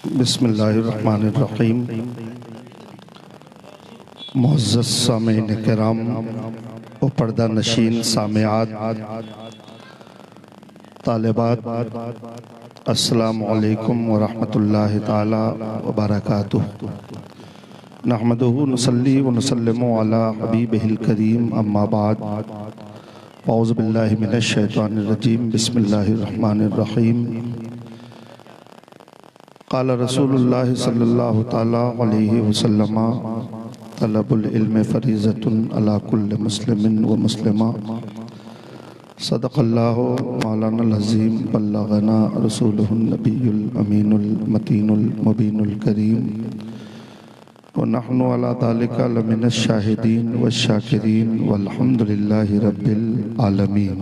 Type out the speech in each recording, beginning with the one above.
بسم اللہ الرحمن الرحیم۔ معزز سامعین کرام و پردہ نشین سامعات، طالبات، السلام علیکم ورحمۃ اللہ تعالی وبرکاتہ۔ نحمدہ نصلی و نسلم علی حبیبہ الکریم، اما بعد، اعوذ باللہ من الشیطان الرجیم، بسم اللہ الرحمن الرحیم۔ قال رسول اللہ صلی اللہ تعالی علیہ وسلم: طلب العلم فریضۃ علی کل مسلم و مسلمہ۔ صدق اللہ مولانا العظیم، بلغنا رسولہ النبی الامین المتین المبین الکریم، ونحن علی ذلک لمن الشاہدین والشاکرین، والحمد للہ رب العالمین۔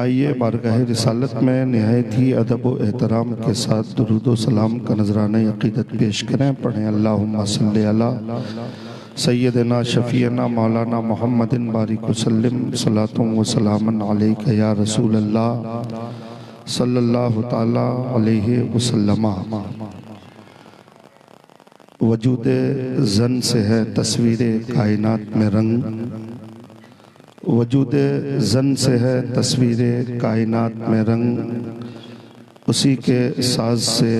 آئیے بارگاہ رسالت میں نہایت ہی ادب و احترام کے ساتھ درود و سلام کا نذرانہ عقیدت پیش کریں۔ پڑھیں: اللہم صلی علی سیدنا شفیعنا مولانا محمد بارک وسلم، صلاۃ و سلام علیک یا رسول اللہ صلی اللہ تعالی علیہ وسلم۔ وجود زن سے ہے تصویر کائنات میں رنگ، وجود زن سے ہے تصویر کائنات میں رنگ، اسی کے ساز سے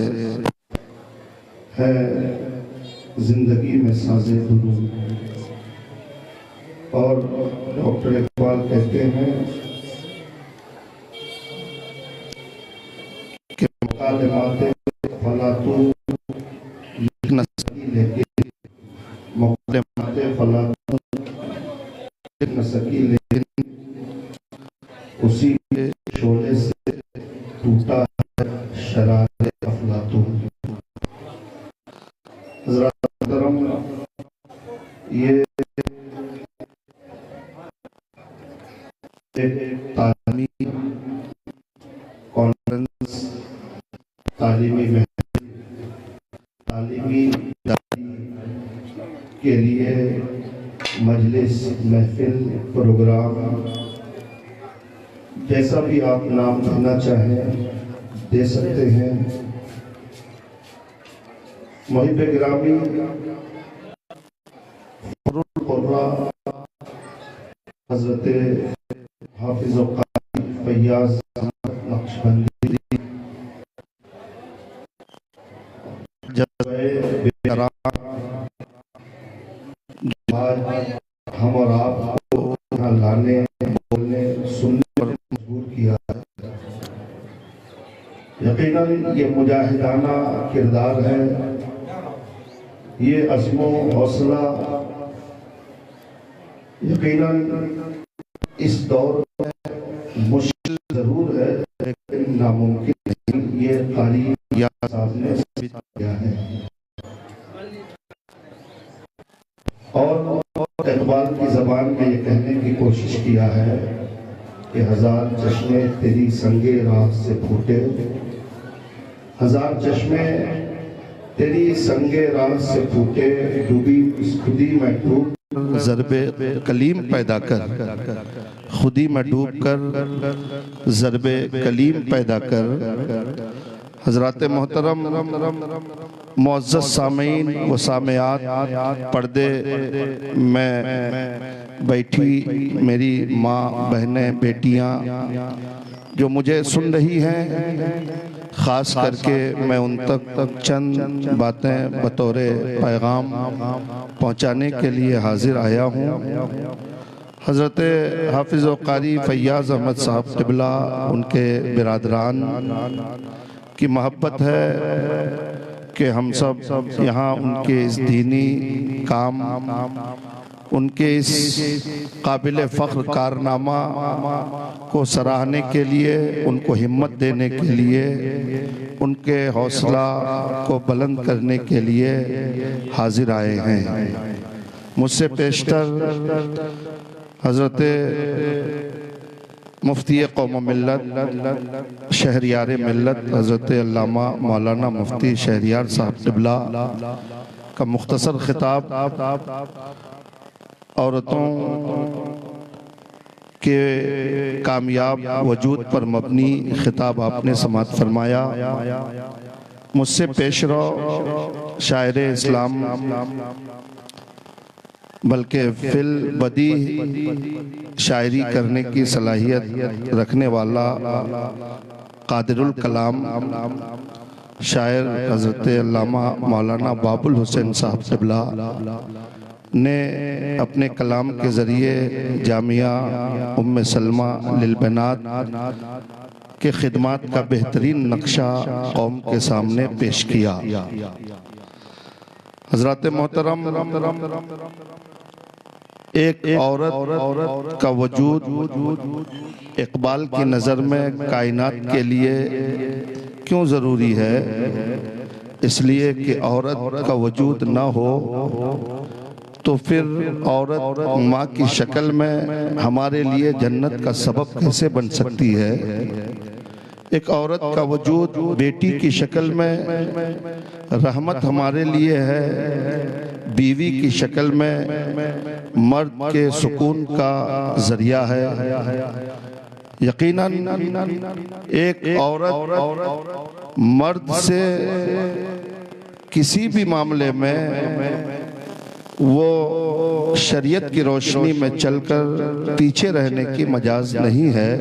ہے زندگی میں ساز درود۔ اور ڈاکٹر اقبال کہتے ہیں کہ مکالمات فلاتو لکھ نہ سکی، لیکن مکالمات فلاتو لکھ نہ سکی، لیکن اسی کے شعلے سے ٹوٹا ہے شرار افلاطون۔ حضرات محترم، یہ ایک تعلیمی کانفرنس، تعلیمی محفل، تعلیمی کے لیے مجلس، محفل، پروگرام، جیسا بھی آپ نام دینا چاہیں دے سکتے ہیں۔ محب گرامی فروغ حضرت حافظ و قاری فیاض احمد نقشبندی جذبۂ بیقرار جو آج ہم اور آپ کو یہاں لانے، بولنے، سننے پر مجبور کیا ہے، یقیناً یہ مجاہدانہ کردار ہے، یہ عزم و حوصلہ یقیناً اس دور میں مشکل ضرور ہے لیکن ناممکن نہیں۔ یہ قاری فیاض صاحب نے ثابت کیا ہے۔ اور اقبال کی زبان میں یہ کہنے کی کوشش کیا ہے کہ ہزار چشمے تیری سنگے راہ سے پھوٹے، ہزار چشمے تیری سنگے راہ سے پھوٹے، ڈوبی اس خودی میں ڈوب ضرب کلیم پیدا کر، خودی میں ڈوب کر ضرب کلیم پیدا کر۔ حضرات محترم، معزز سامعین و سامعات، پردے میں بیٹھی میری ماں، بہنیں، بیٹیاں جو مجھے سن رہی ہیں، خاص کر کے میں ان تک چند باتیں بطور پیغام پہنچانے کے لیے حاضر آیا ہوں۔ حضرت حافظ و قاری فیاض احمد صاحب قبلہ، ان کے برادران کی محبت ہے کہ ہم سب یہاں ان کے اس دینی کام، ان کے اس قابل فخر کارنامہ کو سراہنے کے لیے، ان کو ہمت دینے کے لیے، ان کے حوصلہ کو بلند کرنے کے لیے حاضر آئے ہیں۔ مجھ سے پیشتر حضرت مفتی قوم و ملت، شہریار ملت، حضرت علامہ مولانا مفتی شہریار صاحب قبلہ کا مختصر خطاب عورتوں کہ کامیاب وجود پر مبنی خطاب آپ نے سماعت فرمایا۔ مجھ سے پیش رو شاعر اسلام بلکہ فی البدی شاعری کرنے کی صلاحیت رکھنے والا قادر الکلام شاعر حضرت علامہ مولانا باب الحسین صاحب قبلہ نے اپنے کلام کے ذریعے جامعہ ام سلمہ للبنات کے خدمات کا بہترین نقشہ قوم کے سامنے پیش کیا۔ حضرات محترم، ایک عورت کا وجود اقبال کی نظر میں کائنات کے لیے کیوں ضروری ہے؟ اس لیے کہ عورت کا وجود نہ ہو تو پھر عورت ماں کی شکل میں ہمارے لیے جنت کا سبب کیسے بن سکتی ہے؟ ایک عورت کا وجود بیٹی کی شکل میں رحمت ہمارے لیے ہے، بیوی کی شکل میں مرد کے سکون کا ذریعہ ہے۔ یقیناً ایک عورت مرد سے کسی بھی معاملے میں وہ شریعت کی روشنی میں چل کر پیچھے رہنے کی مجاز نہیں ہے۔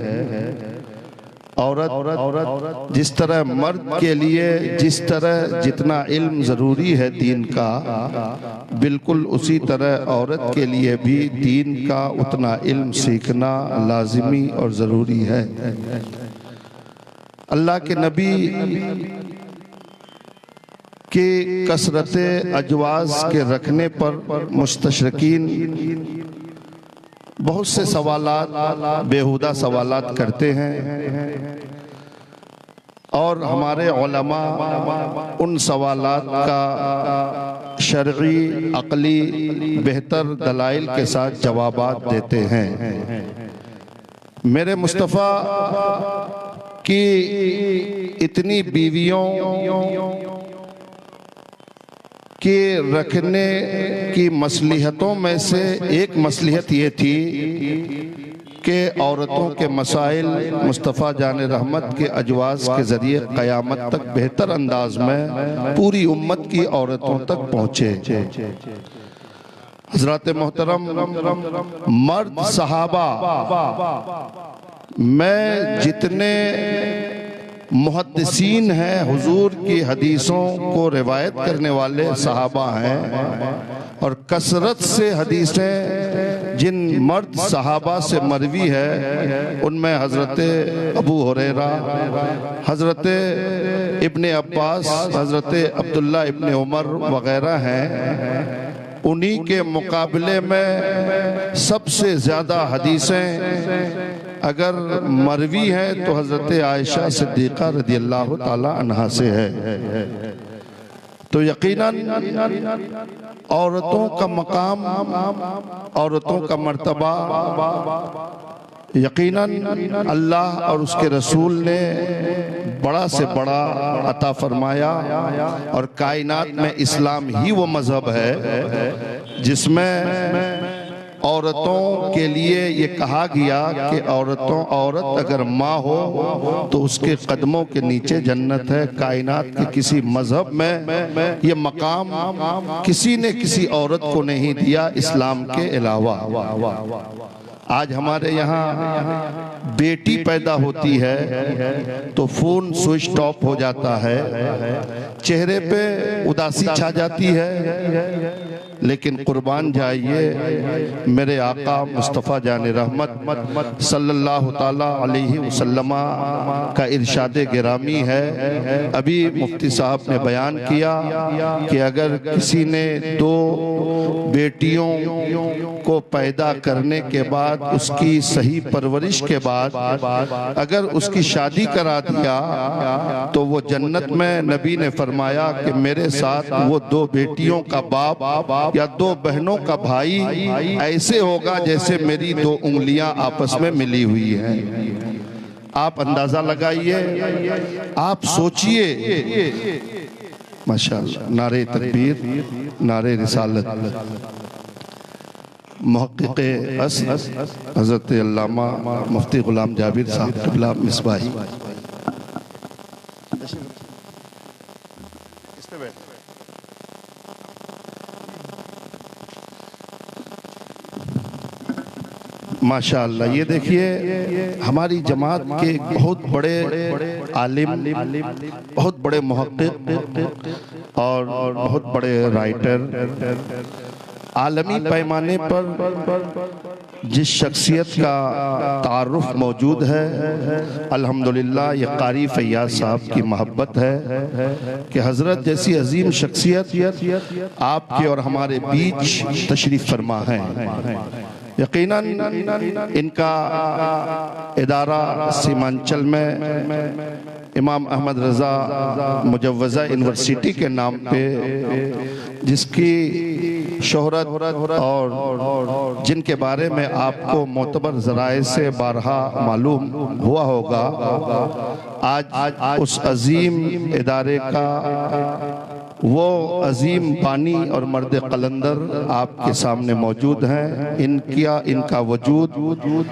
عورت جس طرح مرد کے لیے جس طرح جتنا علم ضروری ہے دین کا، بالکل اسی طرح عورت کے لیے بھی دین کا اتنا علم سیکھنا لازمی اور ضروری ہے۔ اللہ کے نبی کی کثرت اجواز کے رکھنے پر مستشرقین بہت سے سوالات، بیہودہ سوالات کرتے ہیں، اور ہمارے علماء ان سوالات کا شرعی، عقلی، بہتر دلائل کے ساتھ جوابات دیتے ہیں۔ میرے مصطفیٰ کی اتنی بیویوں کے رکھنے کی مصلحتوں میں سے ایک مصلحت یہ تھی کہ عورتوں کے مسائل مصطفیٰ جان رحمت کے اجواز کے ذریعے قیامت تک بہتر انداز میں پوری امت کی عورتوں تک پہنچے۔ حضرات محترم، مرد صحابہ میں جتنے محدثین ہیں، حضور کی حدیثوں کو روایت کرنے والے صحابہ ہیں، اور کثرت سے حدیثیں جن مرد صحابہ سے مروی ہے ان میں حضرت ابو ہریرہ، حضرت ابن عباس، حضرت عبداللہ ابن عمر وغیرہ ہیں۔ انہی کے مقابلے میں سب سے زیادہ حدیثیں اگر مروی ہے تو حضرت عائشہ صدیقہ رضی اللہ تعالی عنہا سے ہے۔ تو یقیناً عورتوں کا مقام، عورتوں کا مرتبہ یقیناً اللہ اور اس کے رسول نے بڑا سے بڑا عطا فرمایا، اور کائنات میں اسلام ہی وہ مذہب ہے جس میں عورتوں کے لیے یہ کہا گیا کہ عورت اگر ماں ہو تو اس کے قدموں کے نیچے جنت ہے۔ کائنات کے کسی مذہب میں یہ مقام کسی نے کسی عورت کو نہیں دیا اسلام کے علاوہ۔ آج ہمارے یہاں بیٹی پیدا ہوتی ہے تو فون سوئچ ٹاپ ہو جاتا ہے، چہرے پہ اداسی چھا جاتی ہے، لیکن قربان جائیے میرے آقا مصطفیٰ جان رحمت صلی اللہ تعالیٰ علیہ وسلم کا ارشاد گرامی ہے۔ ابھی مفتی صاحب نے بیان کیا کہ اگر کسی نے دو بیٹیوں کو پیدا کرنے کے بعد اس کی صحیح پرورش کے بعد اگر اس کی شادی کرا دیا تو وہ جنت میں، نبی نے فرمایا کہ میرے ساتھ وہ دو بیٹیوں کا باپ یا دو بہنوں کا بھائی ایسے ہوگا جیسے میری دو انگلیاں آپس میں ملی ہوئی ہیں۔ آپ اندازہ لگائیے، آپ سوچئے، ماشاءاللہ، نعرہ تکبیر، نعرہ رسالت۔ محقق اصل حضرت علامہ مفتی غلام جابر صاحب قبلہ مصباحی. ماشاءاللہ یہ دیکھیے ہماری جماعت کے بہت بڑے عالم، بہت بڑے محقق اور بہت بڑے رائٹر، عالمی پیمانے پر جس شخصیت کا تعارف موجود ہے الحمدللہ یہ قاری فیاض صاحب کی محبت ہے کہ حضرت جیسی عظیم شخصیت آپ کے اور ہمارے بیچ تشریف فرما ہے. یقیناً ان کا ادارہ سیمانچل میں امام احمد رضا مجوزہ یونیورسٹی کے نام پہ جس کی شہرت اور جن کے بارے میں آپ کو معتبر ذرائع سے بارہا معلوم ہوا ہوگا، آج اس عظیم ادارے کا وہ عظیم بانی اور مرد قلندر آپ کے سامنے موجود ہیں. ان کا وجود،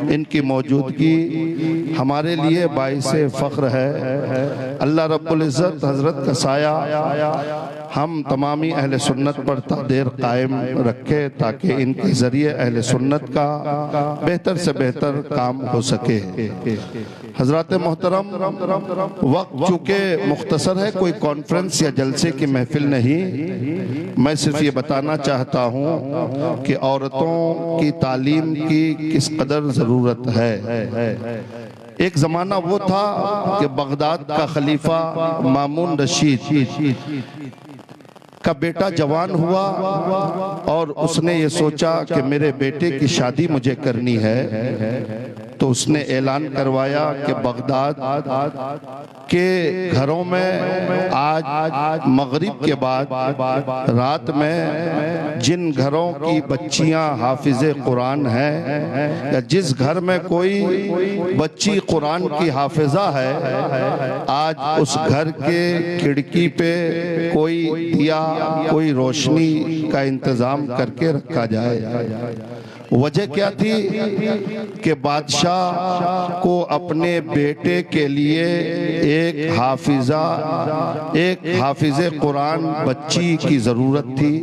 ان کی موجودگی ہمارے لیے باعث فخر ہے. اللہ رب العزت حضرت کا سایہ ہم تمامی اہل سنت پر تا دیر قائم رکھے تاکہ ان کے ذریعے اہل سنت کا بہتر سے بہتر کام ہو سکے. حضرات محترم، وقت چونکہ مختصر ہے، کوئی کانفرنس یا جلسے کی محفل نہیں، میں صرف یہ بتانا چاہتا ہوں کہ عورتوں کی تعلیم کی کس قدر ضرورت ہے. ایک زمانہ وہ تھا کہ بغداد کا خلیفہ مامون رشید کا بیٹا جوان ہوا اور اس نے یہ سوچا کہ میرے بیٹے کی شادی مجھے کرنی ہے، تو اس نے اعلان کروایا کہ بغداد کے گھروں میں آج مغرب کے بعد رات میں جن گھروں کی بچیاں حافظ قرآن ہیں یا جس گھر میں کوئی بچی قرآن کی حافظہ ہے، آج اس گھر کے کھڑکی پہ کوئی دیا، کوئی روشنی کا انتظام کر کے رکھا جائے. وجہ کیا تھی کہ بادشاہ کو اپنے بیٹے کے لیے ایک حافظ قرآن بچی کی ضرورت تھی.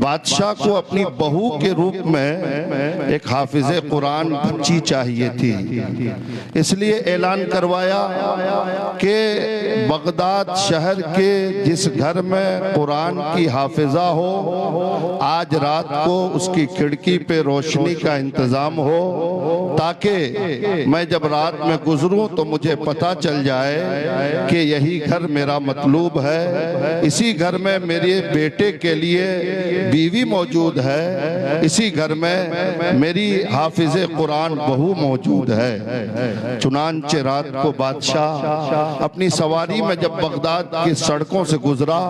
بادشاہ کو اپنی بہو کے روپ میں ایک حافظ قرآن بچی چاہیے تھی. اس لیے اعلان کروایا کہ بغداد شہر کے جس گھر میں قرآن کی حافظہ ہو، آج رات کو اس کی کھڑکی پہ روشنی کا انتظام ہو تاکہ میں جب رات میں گزروں تو مجھے پتہ چل جائے کہ یہی گھر میرا مطلوب ہے، اسی گھر میں میرے بیٹے کے لیے بیوی موجود ہے، اسی گھر میں میری حافظ قرآن بہو موجود ہے. چنانچہ رات کو بادشاہ اپنی سواری میں جب بغداد کی سڑکوں سے گزرا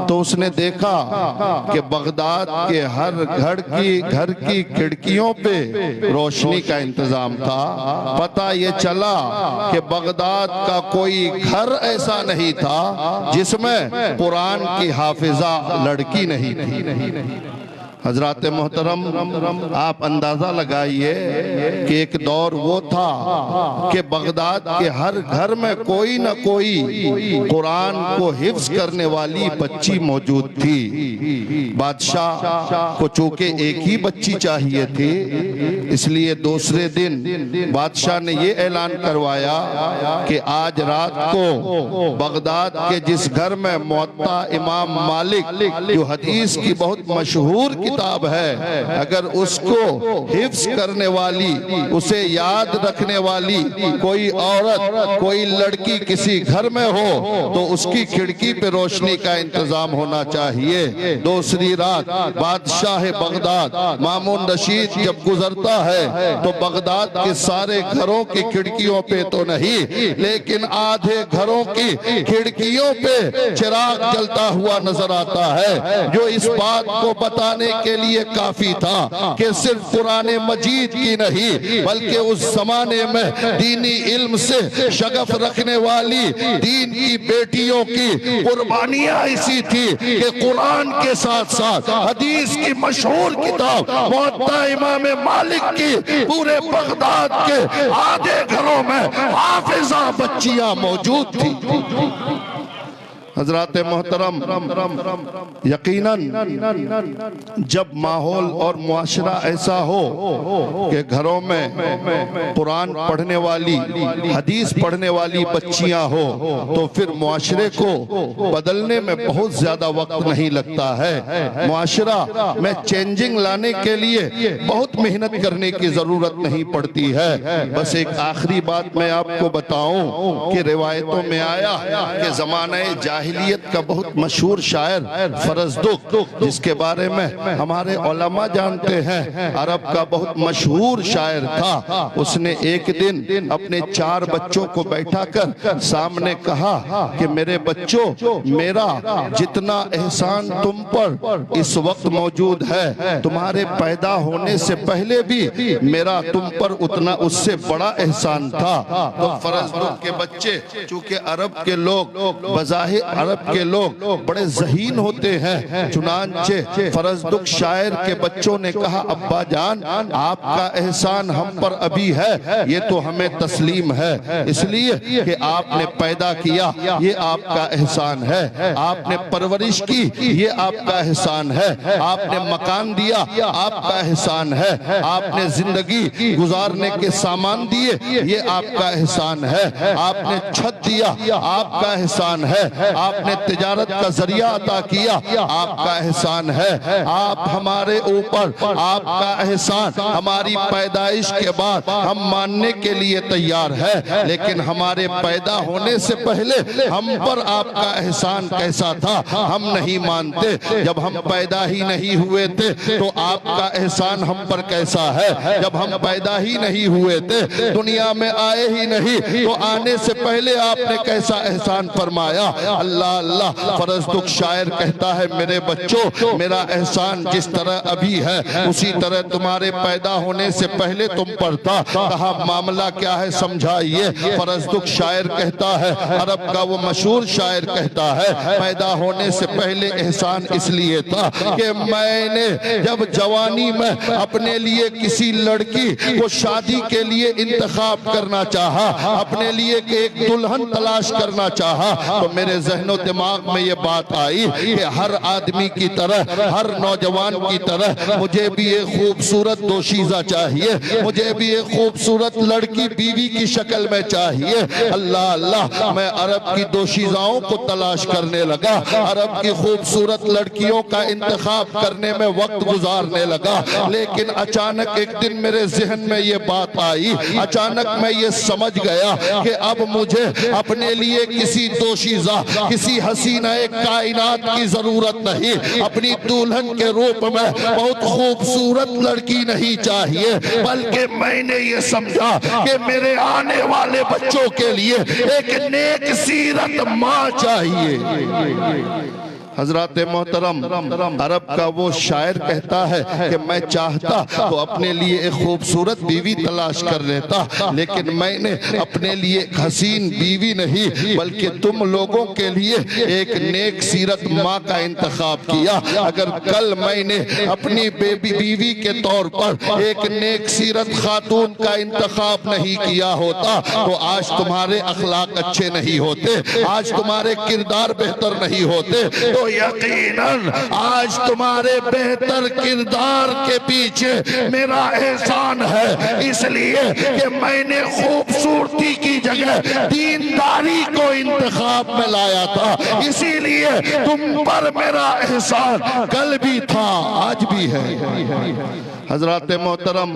تو اس نے دیکھا کہ بغداد کے ہر گھر کی کھڑکیوں پہ روشنی کا انتظام تھا. پتہ یہ چلا کہ بغداد کا کوئی گھر ایسا نہیں تھا جس میں قرآن کی حافظہ لڑکی نہیں تھی. حضرات محترم، آپ اندازہ لگائیے کہ ایک دور وہ تھا کہ بغداد کے ہر گھر میں کوئی نہ کوئی قرآن کو حفظ کرنے والی بچی موجود تھی. بادشاہ کو چونکہ ایک ہی بچی چاہیے تھی، اس لیے دوسرے دن بادشاہ نے یہ اعلان کروایا کہ آج رات کو بغداد کے جس گھر میں موطا امام مالک جو حدیث کی بہت مشہور کتاب ہے، اگر اس کو حفظ کرنے والی، اسے یاد رکھنے والی کوئی عورت، کوئی لڑکی کسی گھر میں ہو تو اس کی کھڑکی پہ روشنی کا انتظام ہونا چاہیے. دوسری رات بادشاہ بغداد مامون رشید جب گزرتا ہے تو بغداد کے سارے گھروں کی کھڑکیوں پہ تو نہیں لیکن آدھے گھروں کی کھڑکیوں پہ چراغ جلتا ہوا نظر آتا ہے، جو اس بات کو بتانے کے لیے کافی تھا کہ صرف قرآن مجید کی نہیں بلکہ اس زمانے میں دینی علم سے شغف رکھنے والی دین کی بیٹیوں کی قربانیاں ایسی تھی کہ قرآن کے ساتھ ساتھ حدیث کی مشہور کتاب موطا امام مالک کی پورے بغداد کے آدھے گھروں میں حافظہ بچیاں موجود تھی۔ حضرات محترم، یقیناً جب ماحول اور معاشرہ ایسا ہو کہ گھروں میں قرآن پڑھنے والی حدیث پڑھنے والی بچیاں ہو تو پھر معاشرے کو بدلنے میں بہت زیادہ وقت نہیں لگتا ہے۔ معاشرہ میں چینجنگ لانے کے لیے بہت محنت کرنے کی ضرورت نہیں پڑتی ہے۔ بس ایک آخری بات میں آپ کو بتاؤں کہ روایتوں میں آیا کہ زمانہ جاہلیت کا بہت مشہور شاعر فرزدق، جس کے بارے میں ہمارے علماء جانتے ہیں، عرب کا بہت مشہور شاعر تھا۔ اس نے ایک دن اپنے 4 بچوں کو بیٹھا کر سامنے کہا کہ میرے بچوں، میرا جتنا احسان تم پر اس وقت موجود ہے، تمہارے پیدا ہونے سے پہلے بھی میرا تم پر اتنا اس سے بڑا احسان تھا۔ تو فرزدق کے بچے چونکہ عرب کے لوگ بظاہر عرب کے لوگ بڑے ذہین ہوتے ہیں، چنانچہ فرزدق شاعر کے بچوں نے کہا ابا جان آپ کا احسان ہم پر ابھی ہے، یہ تو ہمیں تسلیم ہے، اس لیے کہ آپ نے پیدا کیا یہ آپ کا احسان ہے، آپ نے پرورش کی یہ آپ کا احسان ہے، آپ نے مکان دیا آپ کا احسان ہے، آپ نے زندگی گزارنے کے سامان دیے یہ آپ کا احسان ہے، آپ نے چھت دیا آپ کا احسان ہے، آپ نے تجارت کا ذریعہ عطا کیا آپ کا احسان ہے، آپ ہمارے اوپر آپ کا احسان ہماری پیدائش کے بعد ہم ماننے کے لیے تیار ہے، لیکن ہمارے پیدا ہونے سے پہلے ہم پر آپ کا احسان کیسا تھا ہم نہیں مانتے۔ جب ہم پیدا ہی نہیں ہوئے تھے تو آپ کا احسان ہم پر کیسا ہے؟ جب ہم پیدا ہی نہیں ہوئے تھے، دنیا میں آئے ہی نہیں تو آنے سے پہلے آپ نے کیسا احسان فرمایا؟ اللہ اللہ، فرزدق شاعر کہتا ہے میرے بچوں میرا احسان جس طرح ابھی ہے اسی طرح تمہارے پیدا ہونے سے پہلے تم پر تھا۔ کہا معاملہ کیا ہے سمجھائیے؟ فرزدق شاعر کہتا ہے، عرب کا وہ مشہور شاعر کہتا ہے پیدا ہونے سے پہلے احسان اس لیے تھا کہ میں نے جب جوانی میں اپنے لیے کسی لڑکی کو شادی کے لیے انتخاب کرنا چاہا، اپنے لیے ایک دلہن تلاش کرنا چاہا، تو میرے ذہن و دماغ میں یہ بات آئی کہ ہر آدمی کی طرح ہر نوجوان کی طرح مجھے بھی ایک خوبصورت دوشیزہ چاہیے، مجھے بھی ایک خوبصورت لڑکی بیوی کی شکل میں چاہیے۔ اللہ اللہ، میں عرب کی دوشیزاؤں کو تلاش کرنے لگا، عرب کی خوبصورت لڑکیوں کا انتخاب کرنے میں وقت گزارنے لگا، لیکن اچانک ایک دن میرے ذہن میں یہ بات آئی، اچانک میں یہ سمجھ گیا کہ اب مجھے اپنے لیے کسی دوشیزہ کسی حسینہ کائنات کی ضرورت نہیں، اپنی دلہن کے روپ میں بہت خوبصورت لڑکی نہیں چاہیے، بلکہ میں نے یہ سمجھا کہ میرے آنے والے بچوں کے لیے ایک نیک سیرت ماں چاہیے۔ حضرات محترم، عرب کا وہ شاعر کہتا ہے کہ میں چاہتا تو اپنے لیے ایک خوبصورت بیوی تلاش کر لیتا، لیکن میں نے اپنے لیے ایک حسین بیوی نہیں بلکہ تم لوگوں کے لیے ایک نیک سیرت ماں کا انتخاب کیا۔ اگر کل میں نے اپنی بیوی کے طور پر ایک نیک سیرت خاتون کا انتخاب نہیں کیا ہوتا تو آج تمہارے اخلاق اچھے نہیں ہوتے، آج تمہارے کردار بہتر نہیں ہوتے، تو یقیناً آج تمہارے بہتر کردار کے پیچھے میرا احسان ہے، اس لیے کہ میں نے خوبصورتی کی جگہ دینداری کو انتخاب میں لایا تھا، اسی لیے تم پر میرا احسان کل بھی تھا آج بھی ہے۔ حضرات محترم،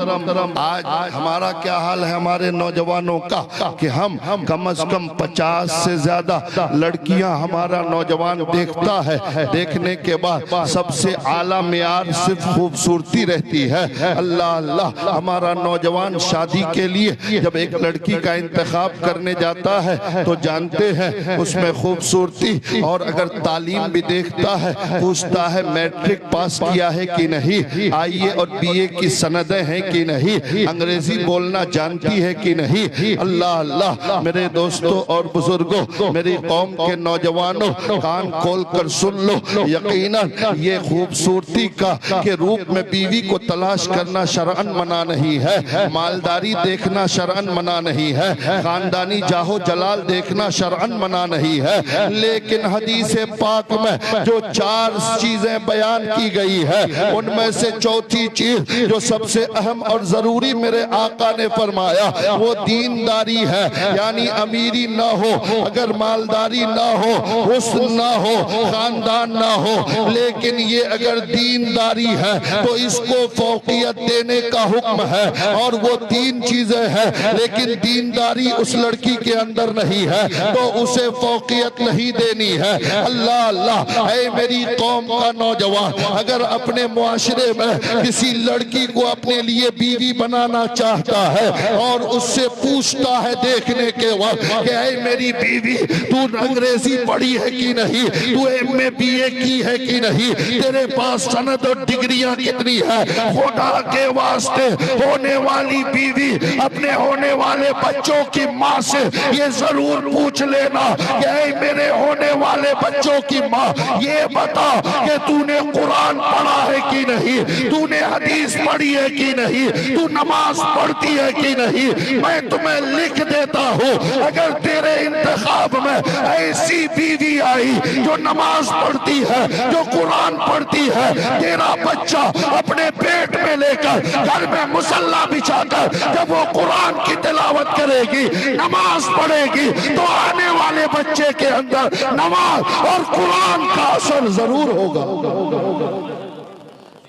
آج ہمارا کیا حال ہے ہمارے نوجوانوں کا کہ ہم کم از کم 50 سے زیادہ لڑکیاں ہمارا نوجوان دیکھتا ہے دیکھنے کے بعد سب سے اعلیٰ معیار صرف خوبصورتی رہتی ہے۔ اللہ اللہ، ہمارا نوجوان شادی کے لیے جب ایک لڑکی کا انتخاب کرنے جاتا ہے تو جانتے ہیں اس میں خوبصورتی اور اگر تعلیم بھی دیکھتا ہے، پوچھتا ہے میٹرک پاس کیا ہے کہ نہیں، آئیے اور بی اے کی سندیں ہیں کہ نہیں، انگریزی بولنا جانتی ہے کہ نہیں۔ اللہ اللہ، میرے دوستوں اور بزرگوں، میری قوم کے نوجوانوں، کان کھول کر سن لو، یقیناً یہ خوبصورتی کا کہ روپ میں بیوی کو تلاش کرنا شرعاً منع نہیں ہے، مالداری دیکھنا شرعاً منع نہیں ہے، خاندانی جاہو جلال دیکھنا شرعاً منع نہیں ہے، لیکن حدیث پاک میں جو 4 چیزیں بیان کی گئی ہے ان میں سے چوتھی چیز جو سب سے اہم اور ضروری میرے آقا نے فرمایا وہ دینداری ہے، یعنی امیری نہ ہو، اگر مالداری نہ ہو، حسن نہ ہو، خاندان نہ ہو، لیکن یہ اگر دینداری ہے تو اس کو فوقیت دینے کا حکم ہے، اور وہ 3 چیزیں ہیں، لیکن دینداری اس لڑکی کے اندر نہیں ہے تو اسے فوقیت نہیں دینی ہے۔ اللہ اللہ، اے میری قوم کا نوجوان، اگر اپنے معاشرے میں کسی لڑکی کو اپنے لیے بیوی بنانا چاہتا ہے اور اس سے پوچھتا ہے دیکھنے کے وقت کہ اے میری بیوی، تو انگریزی پڑھی ہے کہ نہیں، تو ایم اے بی اے کی ہے کہ نہیں، تیرے پاس سند اور ڈگریاں کتنی ہے، خدا کے واسطے ہونے والی بیوی اپنے ہونے والے بچوں کی ماں سے یہ ضرور پوچھ لینا کہ اے میرے ہونے والے بچوں کی ماں، یہ بتا کہ تو نے قرآن پڑھا ہے کہ نہیں، تو نے حدیث پڑھی ہے کہ نہیں، تو نماز پڑھتی ہے کہ نہیں، میں تمہیں لکھ دیتا ہوں اگر تیرے انتخاب میں ایسی بیوی آئی جو نماز پڑھتی ہے، جو قرآن پڑھتی ہے، تیرا بچہ اپنے پیٹ میں لے کر گھر میں مصلی بچھا کر جب وہ قرآن کی تلاوت کرے گی، نماز پڑھے گی، تو آنے والے بچے کے اندر نماز اور قرآن کا اثر ضرور ہوگا۔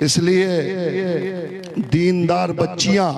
اس لیے دیندار بچیاں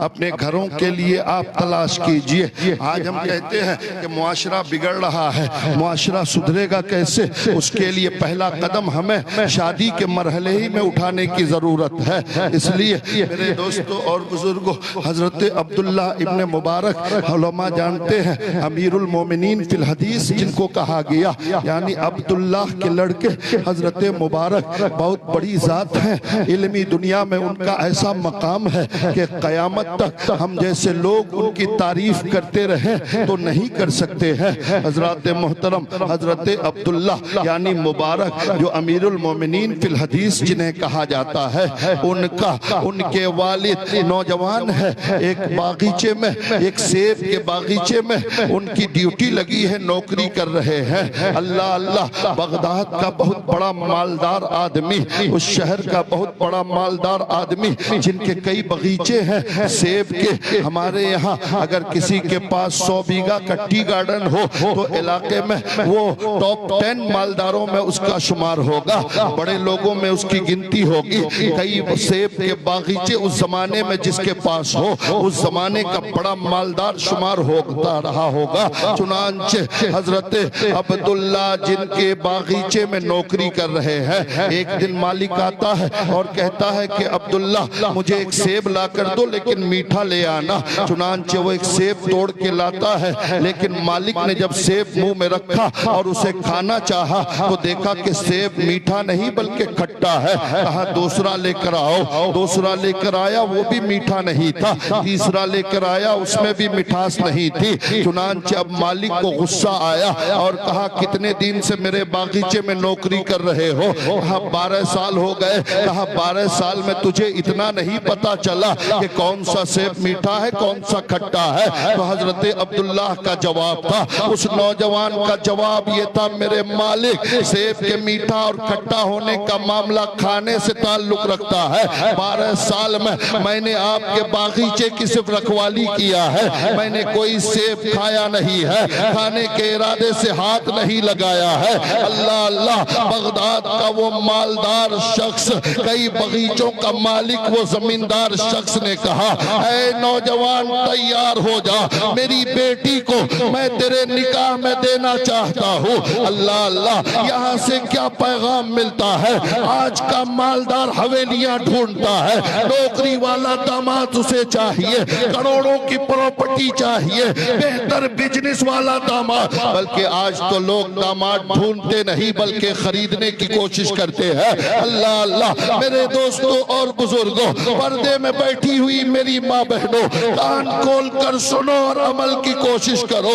اپنے گھروں کے لیے آپ تلاش کیجئے۔ آج ہم کہتے ہیں کہ معاشرہ بگڑ رہا ہے، معاشرہ سدھرے گا کیسے؟ اس کے لیے پہلا قدم ہمیں شادی کے مرحلے ہی میں اٹھانے کی ضرورت ہے۔ اس لیے میرے دوستوں اور بزرگوں، حضرت عبداللہ ابن مبارک، علماء جانتے ہیں امیر المومنین فی الحدیث جن کو کہا گیا، یعنی عبداللہ کے لڑکے حضرت مبارک بہت بڑی ذات ہیں، علمی دنیا میں ان کا ایسا مقام ہے کہ قیامت تک ہم جیسے لوگ ان کی تعریف کرتے رہیں تو نہیں کر سکتے ہیں۔ حضرات محترم، حضرت عبداللہ یعنی مبارک جو امیر المومنین فی الحدیث جنہیں کہا جاتا ہے، ان کے والد نوجوان ہے، ایک باغیچے میں، ایک سیب کے باغیچے میں ان کی ڈیوٹی لگی ہے، نوکری کر رہے ہیں۔ اللہ اللہ، بغداد کا بہت بڑا مالدار آدمی، اس شہر کا بہت بڑا مالدار آدمی جن کے کئی باغیچے ہیں سیب کے۔ ہمارے یہاں اگر کسی کے پاس 100 بیگہ کا ٹی گارڈن ہو تو علاقے میں وہ ٹاپ 10 مالداروں میں اس کا شمار ہوگا، بڑے لوگوں میں اس کی گنتی ہوگی۔ کئی سیب کے باغیچے اس زمانے میں جس کے پاس ہو اس زمانے کا بڑا مالدار شمار ہوتا رہا ہوگا۔ چنانچہ حضرت عبداللہ جن کے باغیچے میں نوکری کر رہے ہیں، ایک دن مالک آتا ہے اور کہتا ہے کہ عبداللہ مجھے ایک سیب لا کر دو لیکن میٹھا لے آنا۔ چنانچہ وہ ایک سیب توڑ کے لاتا ہے، لیکن مالک نے جب سیب منہ میں رکھا اور اسے کھانا چاہا تو دیکھا کہ سیب میٹھا نہیں بلکہ کھٹا ہے۔ کہا دوسرا لے کر آؤ، دوسرا لے کر آیا، وہ بھی میٹھا نہیں تھا۔ تیسرا لے کر آیا، اس میں بھی مٹھاس نہیں تھی۔ چنانچہ اب مالک کو غصہ آیا اور کہا کتنے دن سے میرے باغیچے میں نوکری کر رہے ہو؟ کہا 12 سال ہو گئے۔ کہا 12 سال میں تجھے اتنا نہیں پتا چلا کہ کون سا سیب میٹھا ہے کون سا کھٹا ہے؟ تو حضرت عبداللہ کا جواب تھا، اس نوجوان کا جواب یہ تھا، میرے مالک سیب کے میٹھا اور کھٹا ہونے کا معاملہ کھانے سے تعلق رکھتا ہے۔ 12 سال میں نے آپ کے باغیچے کی صرف رکھوالی کیا ہے، میں نے کوئی سیب کھایا نہیں ہے، کھانے کے ارادے سے ہاتھ نہیں لگایا ہے۔ اللہ اللہ، بغداد کا وہ مالدار شخص کئی باغیچوں کا مالک وہ زمیندار شخص نے کہا اے نوجوان تیار ہو جا، میری بیٹی کو میں تیرے نکاح میں دینا چاہتا ہوں۔ اللہ اللہ، یہاں سے کیا پیغام ملتا ہے؟ آج کا مالدار حویلیاں ڈھونڈتا ہے، نوکری والا داماد اسے چاہیے، کروڑوں کی پراپرٹی چاہیے، بہتر بزنس والا داماد۔ بلکہ آج تو لوگ داماد ڈھونڈتے نہیں بلکہ خریدنے کی کوشش کرتے ہیں۔ اللہ اللہ، میرے دوستوں اور بزرگوں، پردے میں بیٹھی ہوئی میری ماں بہنوں، کان کھول کر سنو اور عمل کی کوشش کرو۔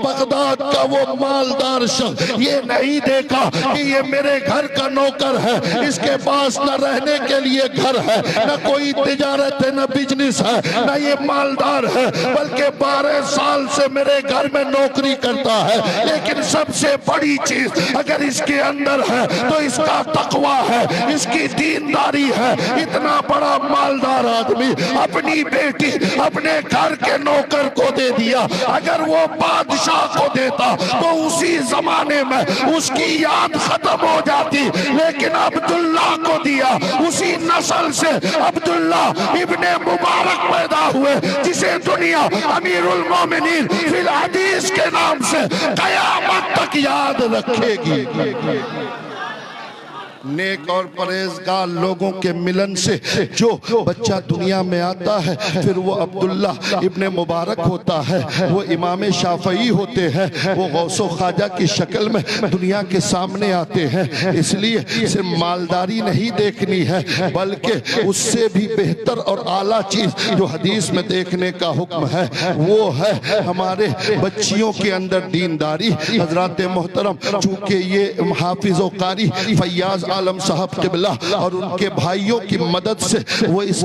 بغداد کا وہ مالدار شخص یہ نہیں دیکھا کہ یہ میرے گھر کا نوکر ہے، اس کے پاس نہ رہنے کے لیے گھر ہے، نہ کوئی تجارت ہے، نہ بزنس ہے، نہ یہ مالدار ہے، بلکہ 12 سال سے میرے گھر میں نوکری کرتا ہے، لیکن سب سے بڑی چیز اگر اس کے اندر ہے تو اس کا تقوی ہے، اس کی دینداری ہے۔ اتنا بڑا مالدار آدمی اپنی بیٹی اپنے گھر کے نوکر کو دے دیا، اگر وہ بادشاہ کو دیتا تو اسی زمانے میں اس کی یاد ختم ہو جاتی، لیکن عبداللہ کو دیا۔ اسی نسل سے عبداللہ ابن مبارک پیدا ہوئے، جسے دنیا امیر المومنین فی الحدیث کے نام سے قیامت تک یاد رکھے گی۔ نیک اور پرہیزگار لوگوں کے ملن سے جو بچہ دنیا میں آتا ہے پھر وہ عبداللہ ابن مبارک ہوتا ہے، وہ امام شافعی ہوتے ہیں، وہ غوث و خواجہ کی شکل میں دنیا کے سامنے آتے ہیں۔ اس لیے صرف مالداری نہیں دیکھنی ہے بلکہ اس سے بھی بہتر اور اعلیٰ چیز جو حدیث میں دیکھنے کا حکم ہے وہ ہے ہمارے بچیوں کے اندر دینداری۔ حضرات محترم، چونکہ یہ حافظ و قاری فیاض عالم صاحب قبلہ اور ان کے بھائیوں کی مدد سے وہ اس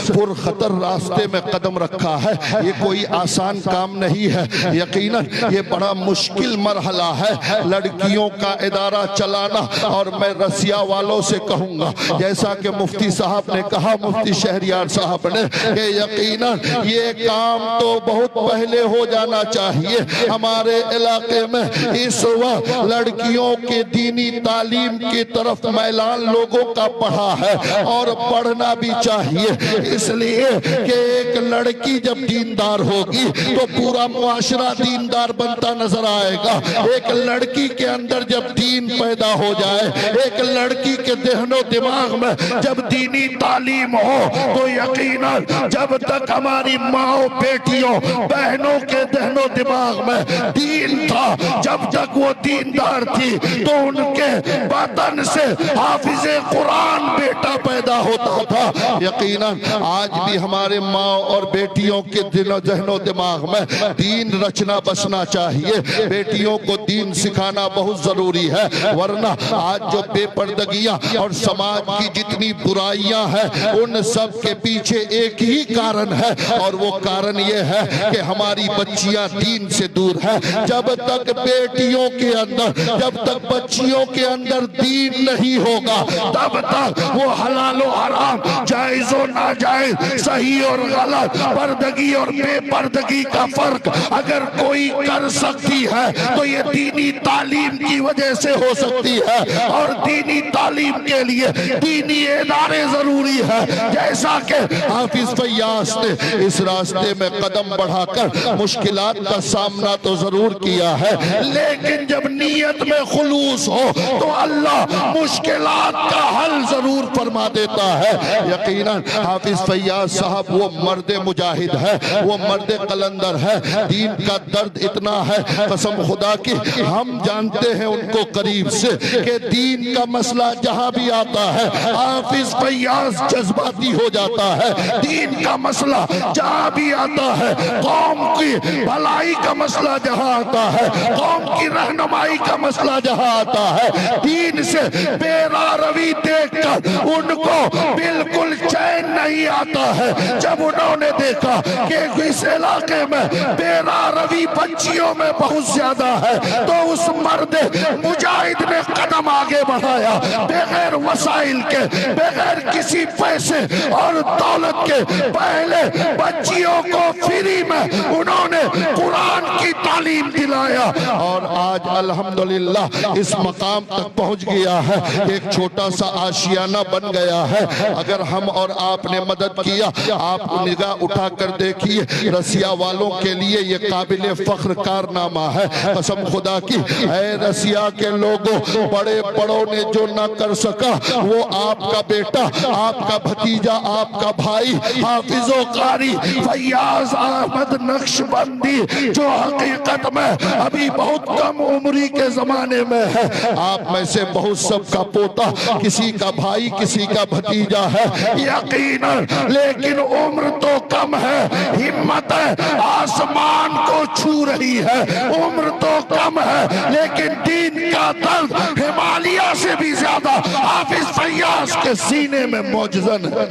پر خطر راستے میں قدم رکھا ہے، یہ کوئی آسان کام نہیں ہے، یقیناً یہ بڑا مشکل مرحلہ ہے لڑکیوں کا ادارہ چلانا۔ اور میں رسیہ والوں سے کہوں گا جیسا کہ مفتی صاحب نے کہا، مفتی شہریار صاحب نے، کہ یقیناً یہ کام تو بہت پہلے ہو جانا چاہیے۔ ہمارے علاقے میں اس وقت لڑکیوں کے دینی تعلیم کی طرف میلان لوگوں کا پڑھا ہے اور پڑھنا بھی چاہیے، اس لیے کہ ایک لڑکی جب دیندار ہوگی تو پورا معاشرہ دیندار بنتا نظر آئے گا۔ ایک لڑکی کے اندر جب دین پیدا ہو جائے، ایک لڑکی کے ذہن و دماغ میں جب دینی تعلیم ہو تو یقیناً جب تک ہماری ماں بیٹیوں بہنوں کے ذہن و دماغ میں دین تھا، جب تک وہ دیندار تھی تو ان کے وطن سے حافظ قرآن بیٹا پیدا ہوتا تھا۔ یقیناً آج بھی ہمارے ماں اور بیٹیوں کے ذہن و دماغ میں دین رچنا بسنا چاہیے، بیٹیوں کو دین سکھانا بہت ضروری ہے، ورنہ آج جو بے پردگیاں اور سماج کی جتنی برائیاں ہیں ان سب کے پیچھے ایک ہی کارن ہے، اور وہ کارن یہ ہے کہ ہماری بچیاں دین سے دور ہیں۔ جب تک بیٹیوں کے اندر، جب تک بچیوں کے اندر دین نہیں ہوگا تب تک وہ حلال و حرام، جائز و ناجائز، صحیح اور غلط، پردگی اور بے پردگی کا فرق اگر کوئی کر سکتی ہے تو یہ دینی تعلیم کی وجہ سے ہو سکتی ہے، اور دینی تعلیم کے لیے دینی ادارے ضروری ہے۔ جیسا کہ حافظ فیاض نے اس راستے میں قدم بڑھا کر مشکلات کا سامنا تو ضرور کیا ہے، لیکن جب نیت میں خلوص ہو تو اللہ مشکلات کا حل ضرور فرما دیتا ہے۔ یقیناً حافظ فیاض صاحب وہ مرد مجاہد ہے، وہ مرد قلندر ہے، دین کا درد اتنا ہے قسم خدا کی ہم جانتے ہیں ان کو قریب سے کہ دین کا مسئلہ جہاں بھی آتا ہے حافظ فیاض جذباتی ہو جاتا ہے، دین کا مسئلہ جہاں بھی آتا ہے، قوم کی بھلائی کا مسئلہ جہاں آتا ہے، قوم کی رہنمائی کا مسئلہ جہاں آتا ہے، دین سے بیرا روی دیکھ کر ان کو بالکل چین نہیں آتا ہے۔ جب انہوں نے دیکھا کہ اس علاقے میں بیرا روی بچیوں میں بہت زیادہ ہے تو اس مرد مجاہد نے قدم کام آگے بڑھایا بغیر وسائل کے، بغیر کسی پیسے اور دولت کے۔ پہلے بچیوں کو فری میں انہوں نے قرآن کی تعلیم دلایا، اور آج الحمدللہ اس مقام تک پہنچ گیا ہے، ایک چھوٹا سا آشیانہ بن گیا ہے۔ اگر ہم اور آپ نے مدد کیا، آپ نگاہ اٹھا کر دیکھیے، رسیا والوں کے لیے یہ قابل فخر کارنامہ ہے۔ قسم خدا کی، اے رسیا کے لوگوں، بڑے بڑوں نے جو نہ کر سکا وہ آپ کا بیٹا، آپ کا بھتیجا، آپ کا بھائی حافظ و قاری فیاض احمد نقشبندی، جو حقیقت میں ابھی بہت کم عمری کے زمانے میں ہے۔ آپ میں سے بہت سب کا پوتا، کسی کا بھائی، کسی کا بھتیجا ہے یقیناً، لیکن عمر تو کم ہے، ہمت آسمان کو چھو رہی ہے۔ عمر تو کم ہے لیکن دین کا درد ہمالیہ سے بھی زیادہ حافظ فیاض کے سینے میں موجزن ہے،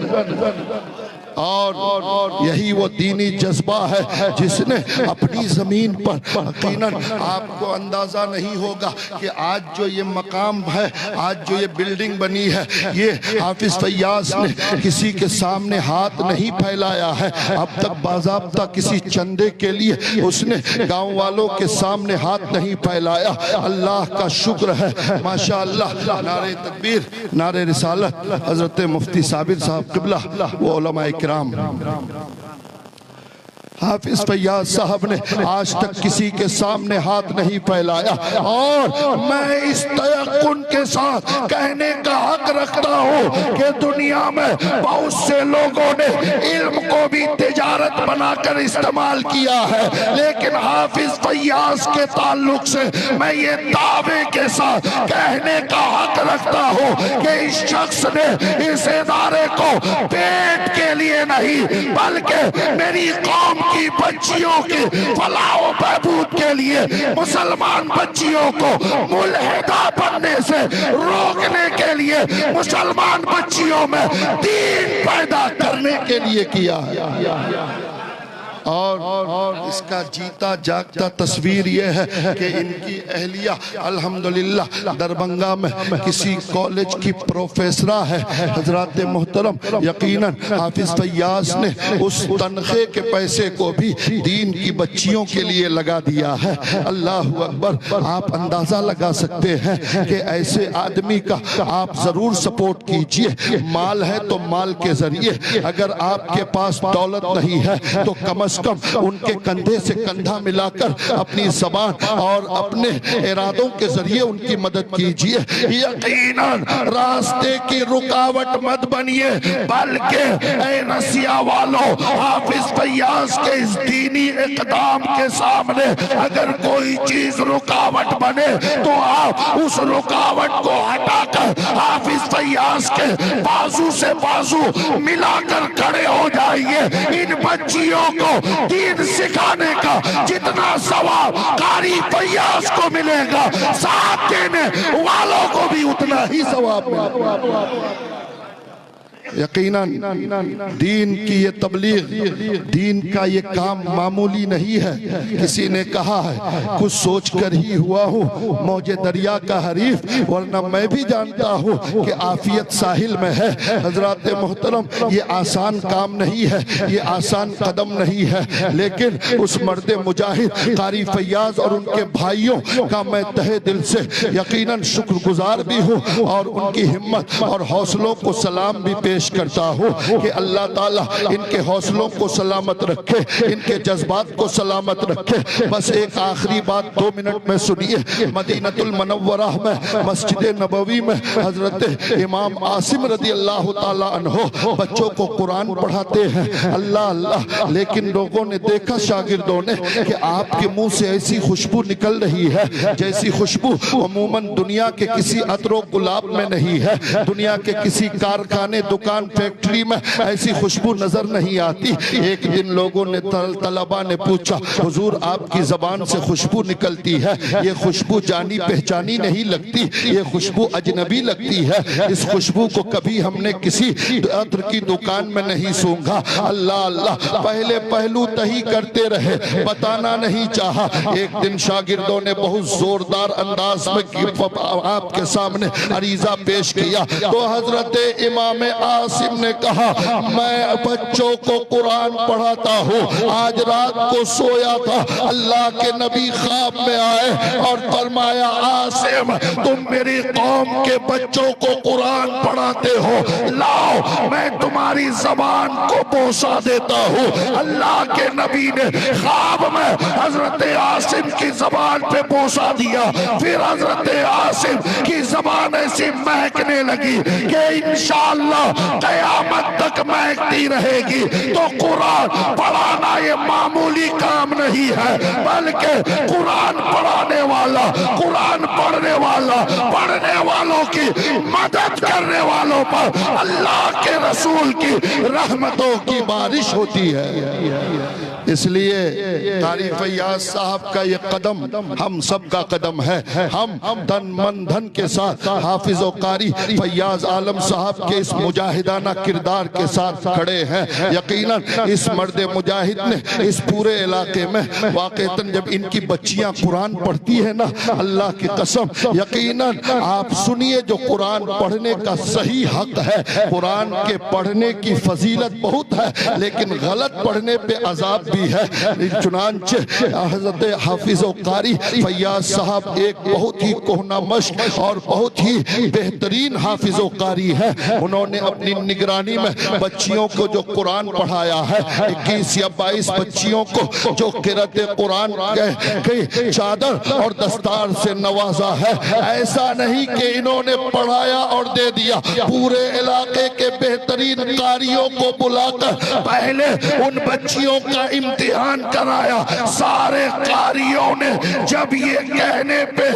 اور یہی وہ دینی جذبہ ہے جس نے اپنی زمین پر یقیناً آپ کو اندازہ نہیں ہوگا کہ آج جو یہ مقام ہے، آج جو یہ بلڈنگ بنی ہے، یہ حافظ فیاض نے کسی کے سامنے ہاتھ نہیں پھیلایا ہے۔ اب تک باضابطہ کسی چندے کے لیے اس نے گاؤں والوں کے سامنے ہاتھ نہیں پھیلایا۔ اللہ کا شکر ہے، ماشاءاللہ۔ نعرہ تکبیر، نعرہ رسالت، حضرت مفتی صابر صاحب قبلہ و علماء کرام۔ حافظ فیاض صاحب نے آج تک کسی کے سامنے ہاتھ نہیں پھیلایا، اور میں اس تیقن کے ساتھ کہنے کا حق رکھتا ہوں کہ دنیا میں بہت سے لوگوں نے علم کو بھی تجارت بنا کر استعمال کیا ہے، لیکن حافظ فیاض کے تعلق سے میں یہ دعوے کے ساتھ کہنے کا حق رکھتا ہوں کہ اس شخص نے اس ادارے کو پیٹ کے لیے نہیں بلکہ میری قوم کی بچیوں کی فلاح و بہبود کے لیے، مسلمان بچیوں کو ملحدہ بننے سے روکنے کے لیے، مسلمان بچیوں میں دین پیدا کرنے کے لیے کیا ہے۔ اور اس کا جیتا جاگتا تصویر یہ ہے کہ ان کی اہلیہ الحمدللہ دربنگا میں کسی کالج کی پروفیسرہ ہے۔ حضرات محترم، یقیناً حافظ فیاض نے اس تنخواہ کے پیسے کو بھی دین کی بچیوں کے لیے لگا دیا ہے۔ اللہ اکبر۔ آپ اندازہ لگا سکتے ہیں کہ ایسے آدمی کا آپ ضرور سپورٹ کیجئے۔ مال ہے تو مال کے ذریعے، اگر آپ کے پاس دولت نہیں ہے تو کم از کم ان کے کندھے سے کندھا ملا کر اپنی زبان اور اپنے ارادوں کے ذریعے ان کی مدد کیجئے۔ یقیناً راستے کی رکاوٹ مت بنیے، بلکہ اے رسیا والوں، حافظ فیاض کے اس دینی اقدام کے سامنے اگر کوئی چیز رکاوٹ بنے تو آپ اس رکاوٹ کو ہٹا کر حافظ فیاض کے بازو سے بازو ملا کر کھڑے ہو جائیے۔ ان بچیوں کو دین سکھانے کا جتنا ثواب قاری فیاض کو ملے گا، ساتھ دینے والوں کو بھی اتنا ہی ثواب ملے گا۔ یقیناً دین کی یہ تبلیغ، دین کا یہ کام معمولی نہیں ہے۔ کسی نے کہا ہے کچھ سوچ کر ہی ہوا ہوں موج دریا کا حریف، ورنہ میں بھی جانتا ہوں کہ عافیت ساحل میں ہے۔ حضرات محترم، یہ آسان کام نہیں ہے، یہ آسان قدم نہیں ہے، لیکن اس مرد مجاہد قاری فیاض اور ان کے بھائیوں کا میں تہہ دل سے یقیناً شکر گزار بھی ہوں، اور ان کی ہمت اور حوصلوں کو سلام بھی پیش کرتا ہوں کہ اللہ تعالیٰ ان کے حوصلوں کو سلامت رکھے، ان کے جذبات کو سلامت رکھے۔ بس ایک آخری بات 2 منٹ میں سنیے۔ مدینہ المنورہ میں مسجد نبوی میں حضرت امام عاصم رضی اللہ تعالیٰ عنہ بچوں کو قرآن پڑھاتے ہیں۔ اللہ اللہ، لیکن لوگوں نے دیکھا، شاگردوں نے، کہ آپ کے منہ سے ایسی خوشبو نکل رہی ہے جیسی خوشبو عموماً دنیا کے کسی عطر و گلاب میں نہیں ہے، دنیا کے کسی کارخانے دکان دکان فیکٹری میں ایسی خوشبو نظر نہیں آتی۔ ایک دن لوگوں نے طلبہ نے پوچھا حضور آپ کی زبان سے خوشبو نکلتی ہے، یہ خوشبو جانی پہچانی نہیں لگتی، یہ خوشبو اجنبی لگتی ہے، اس خوشبو کو کبھی ہم نے کسی عطر کی دکان میں نہیں سونگھا۔ اللہ اللہ پہلے پہلو تہی کرتے رہے، بتانا نہیں چاہا۔ ایک دن شاگردوں نے بہت زوردار انداز میں آپ کے سامنے عریضہ پیش کیا تو حضرت امام عاصم نے کہا میں بچوں کو قرآن پڑھاتا ہوں، آج رات کو سویا تھا، اللہ کے نبی خواب میں آئے اور فرمایا عاصم تم میری قوم کے بچوں کو قرآن پڑھاتے ہو، لاؤ میں تمہاری زبان کو بوسا دیتا ہوں۔ اللہ کے نبی نے خواب میں حضرت عاصم کی زبان پہ بوسا دیا، پھر حضرت عاصم کی زبان ایسی مہکنے لگی کہ انشاءاللہ قیامت تک مہکتی رہے گی۔ تو قرآن پڑھانا یہ معمولی کام نہیں ہے، بلکہ قرآن پڑھانے والا، قرآن پڑھنے والا، پڑھنے والوں کی مدد کرنے والوں پر اللہ کے رسول کی رحمتوں کی بارش ہوتی ہے۔ اس لیے قاری فیاض صاحب کا یہ قدم ہم سب کا قدم ہے۔ ہم دن من دھن کے ساتھ حافظ و قاری فیاض عالم صاحب کے اس مجاہدانہ کردار کے ساتھ کھڑے ہیں۔ یقیناً اس مرد مجاہد نے اس پورے علاقے میں واقعتاً جب ان کی بچیاں قرآن پڑھتی ہیں نا، اللہ کی قسم یقیناً آپ سنیے جو قرآن پڑھنے کا صحیح حق ہے، قرآن کے پڑھنے کی فضیلت بہت ہے لیکن غلط پڑھنے پہ عذاب بھی ہے۔ چنانچہ حضرت حافظ و قاری فیاض صاحب ایک بہت ہی کہنہ مشق اور بہت ہی بہترین حافظ و قاری ہے۔ انہوں نے اپنی نگرانی میں بچیوں کو جو قرآن پڑھایا ہے، 21 یا 22 بچیوں کو جو قرأت قرآن کی چادر اور دستار سے نوازا ہے۔ ایسا نہیں کہ انہوں نے پڑھایا اور دے دیا، پورے علاقے کے بہترین قاریوں کو بلا کر پہلے ان بچیوں کا امتحان کرایا۔ سارے قاریوں نے جب یہ کہنے پہ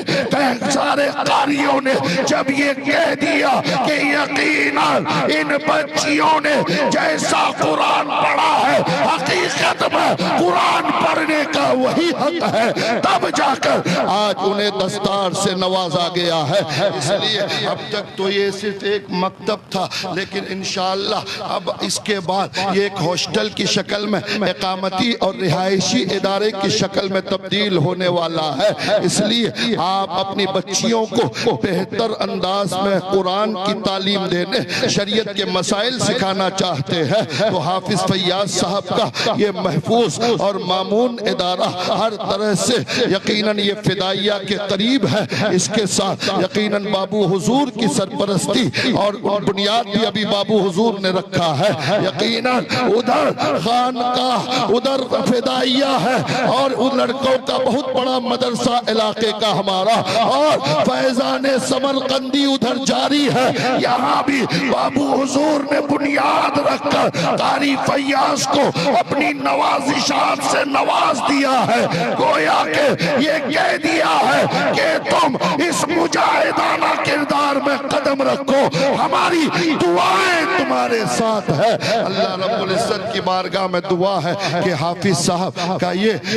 سارے قاریوں نے جب یہ کہہ دیا کہ یقیناً ان بچیوں نے جیسا قرآن پڑھا ہے حقیقت میں قرآن پڑھنے کا وہی حق ہے، تب جا کر آج انہیں دستار سے نوازا گیا ہے۔ اس لیے اب تک تو یہ صرف ایک مکتب تھا لیکن انشاءاللہ اب اس کے بعد یہ ایک ہاسٹل کی شکل میں اقامتی اور رہائشی ادارے کی شکل میں تبدیل ہونے والا ہے۔ اس لیے آپ اپنی بچیوں کو بہتر انداز میں قرآن کی تعلیم دینے، شریعت کے مسائل سکھانا چاہتے ہیں تو حافظ فیاض صاحب کا یہ محفوظ اور مامون ادارہ ہر طرح سے یقیناً یہ فدائیہ کے قریب ہے۔ اس کے ساتھ یقیناً بابو حضور کی سرپرستی اور بنیاد بھی ابھی بابو حضور نے رکھا ہے۔ یقیناً ادھر خانقاہ، ادھر فدائیہ ہے اور ان لڑکوں کا بہت بڑا مدرسہ علاقے کا ہمارا، اور فیضان سمرقندی ادھر جاری ہے۔ یہاں بھی بابو حضور نے بنیاد رکھ کر قاری فیاض کو اپنی نوازشات سے نواز دیا ہے، گویا کہ یہ کہہ دیا ہے کہ تم اس مجاہدانہ کردار میں قدم رکھو، ہماری دعائیں تمہارے ساتھ ہے۔ اللہ رب العزت کی بارگاہ میں دعا ہے کہ حافظ صاحب کا یہ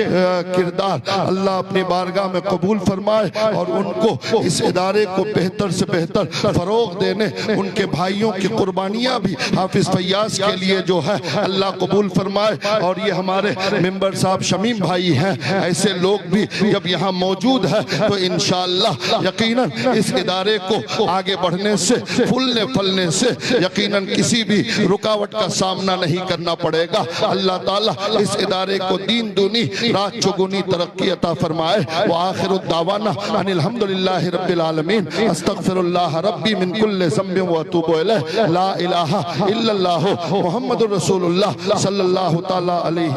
کردار اللہ اپنی بارگاہ میں قبول فرمائے اور ان کو اس ادارے کو بہتر سے بہتر فروغ دینے، ان کے بھائیوں کی قربانیاں بھی حافظ فیاض کے لیے جو ہے اللہ قبول فرمائے۔ اور یہ ہمارے ممبر صاحب شمیم بھائی ہیں، ایسے لوگ بھی جب یہاں موجود ہیں تو انشاءاللہ یقیناً اس ادارے کو آگے بڑھنے سے، پھولنے پھلنے سے یقیناً کسی بھی رکاوٹ کا سامنا نہیں کرنا پڑے گا۔ اللہ تعالیٰ اس ادارے کو دین دونی رات چگنی ترقی عطا فرمائے۔ وآخر الدعوانا ان الحمدللہ رب العالمین، استغفر اللہ ربی من کل ذنب واتوب الیہ، لا الہ الا اللہ محمد رسول اللہ صلی اللہ تعالیٰ علیہ